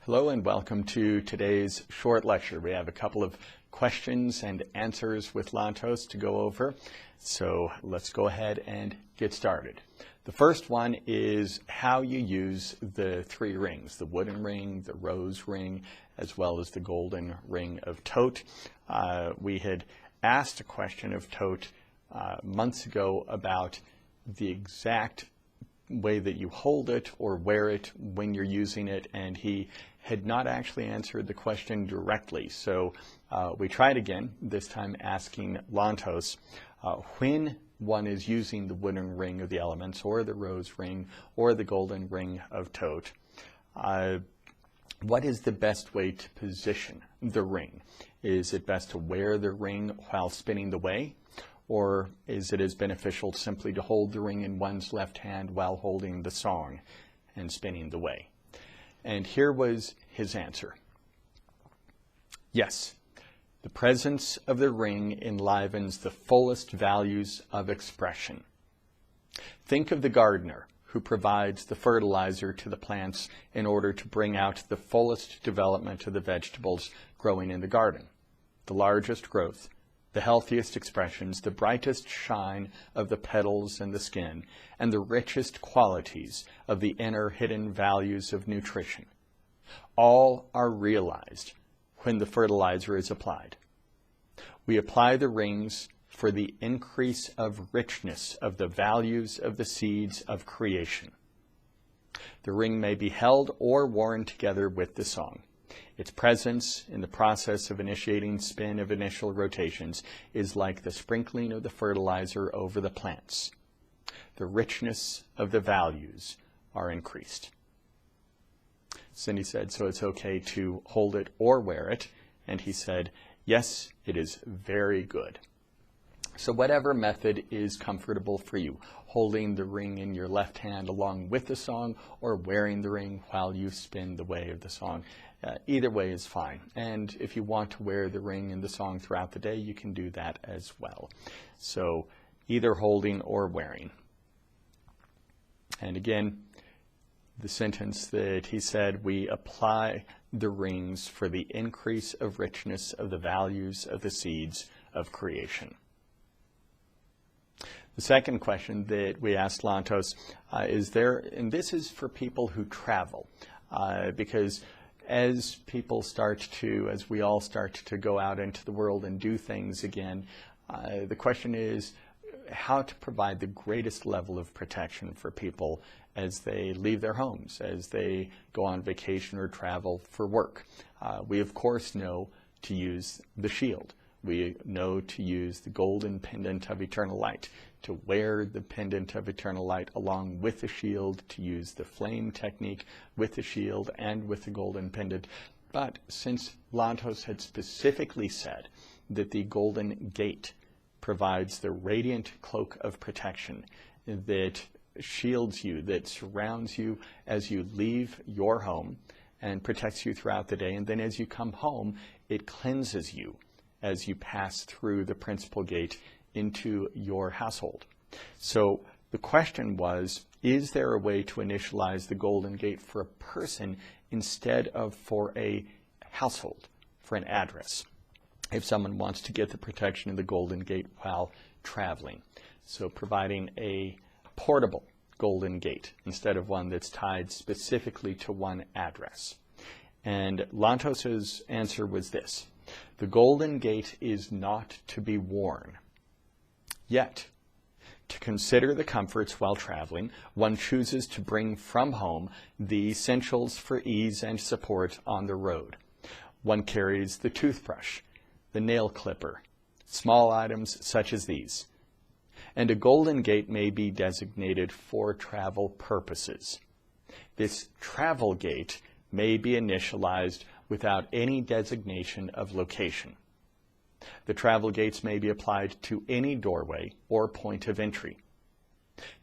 Hello and welcome to today's short lecture. We have a couple of questions and answers with Lantos to go over. So let's go ahead and get started. The first one is how you use the three rings, the wooden ring, the rose ring, as well as the golden ring of Thoth. We had asked a question of Thoth months ago about the exact way that you hold it or wear it when you're using it, and he had not actually answered the question directly. So we tried again, this time asking Lantos when one is using the wooden ring of the elements or the rose ring or the golden ring of Thoth, what is the best way to position the ring? Is it best to wear the ring while spinning the way? Or is it as beneficial simply to hold the ring in one's left hand while holding the song and spinning the way? And here was his answer. Yes, the presence of the ring enlivens the fullest values of expression. Think of the gardener who provides the fertilizer to the plants in order to bring out the fullest development of the vegetables growing in the garden, the largest growth, the healthiest expressions, the brightest shine of the petals and the skin, and the richest qualities of the inner hidden values of nutrition. All are realized when the fertilizer is applied. We apply the rings for the increase of richness of the values of the seeds of creation. The ring may be held or worn together with the song. Its presence in the process of initiating spin of initial rotations is like the sprinkling of the fertilizer over the plants. The richness of the values are increased. Cindy said, so it's okay to hold it or wear it. And he said, yes, it is very good. So whatever method is comfortable for you, holding the ring in your left hand along with the song or wearing the ring while you spin the way of the song, either way is fine. And if you want to wear the ring in the song throughout the day, you can do that as well. So either holding or wearing. And again, the sentence that he said, we apply the rings for the increase of richness of the values of the seeds of creation. The second question that we asked Lantos is there, and this is for people who travel, because as we all start to go out into the world and do things again, the question is how to provide the greatest level of protection for people as they leave their homes, as they go on vacation or travel for work. We, of course, know to use the shield. We know to use the golden pendant of eternal light, to wear the pendant of eternal light along with the shield, to use the flame technique with the shield and with the golden pendant. But since Lantos had specifically said that the golden gate provides the radiant cloak of protection that shields you, that surrounds you as you leave your home and protects you throughout the day, and then as you come home, it cleanses you as you pass through the principal gate into your household. So the question was, is there a way to initialize the golden gate for a person instead of for a household, for an address, if someone wants to get the protection of the golden gate while traveling? So providing a portable golden gate instead of one that's tied specifically to one address. And Lantos's answer was this: the golden gate is not to be worn. Yet, to consider the comforts while traveling, one chooses to bring from home the essentials for ease and support on the road. One carries the toothbrush, the nail clipper, small items such as these. And a golden gate may be designated for travel purposes. This travel gate may be initialized without any designation of location. The travel gates may be applied to any doorway or point of entry.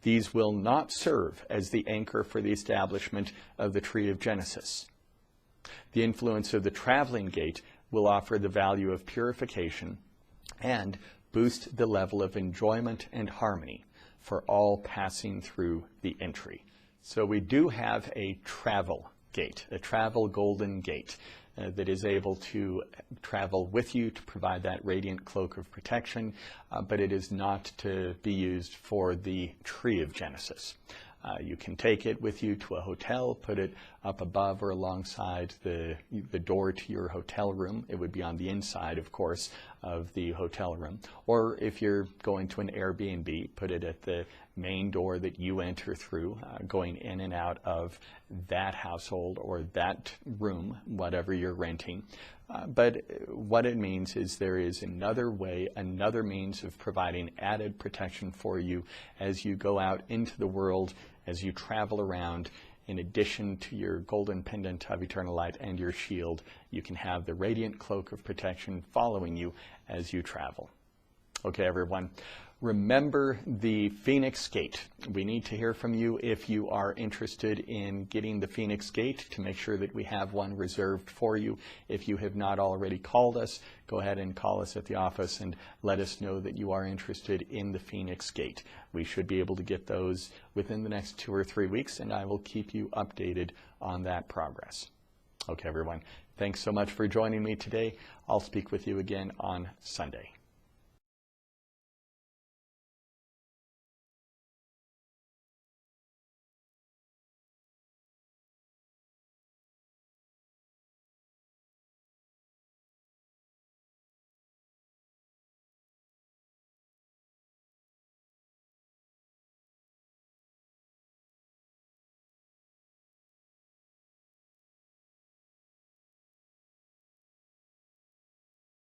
These will not serve as the anchor for the establishment of the tree of Genesis. The influence of the traveling gate will offer the value of purification and boost the level of enjoyment and harmony for all passing through the entry. So we do have a travel gate, a travel golden gate that is able to travel with you to provide that radiant cloak of protection, but it is not to be used for the tree of Genesis. You can take it with you to a hotel, put it up above or alongside the door to your hotel room. It would be on the inside, of course, of the hotel room. Or if you're going to an Airbnb, put it at the main door that you enter through, going in and out of that household or that room, whatever you're renting. But what it means is there is another way, another means of providing added protection for you as you go out into the world, as you travel around. In addition to your golden pendant of eternal light and your shield, you can have the radiant cloak of protection following you as you travel. Okay, everyone. Remember the Phoenix Gate. We need to hear from you if you are interested in getting the Phoenix Gate, to make sure that we have one reserved for you. If you have not already called us, go ahead and call us at the office and let us know that you are interested in the Phoenix Gate. We should be able to get those within the next 2 or 3 weeks, and I will keep you updated on that progress. Okay, everyone. Thanks so much for joining me today. I'll speak with you again on Sunday.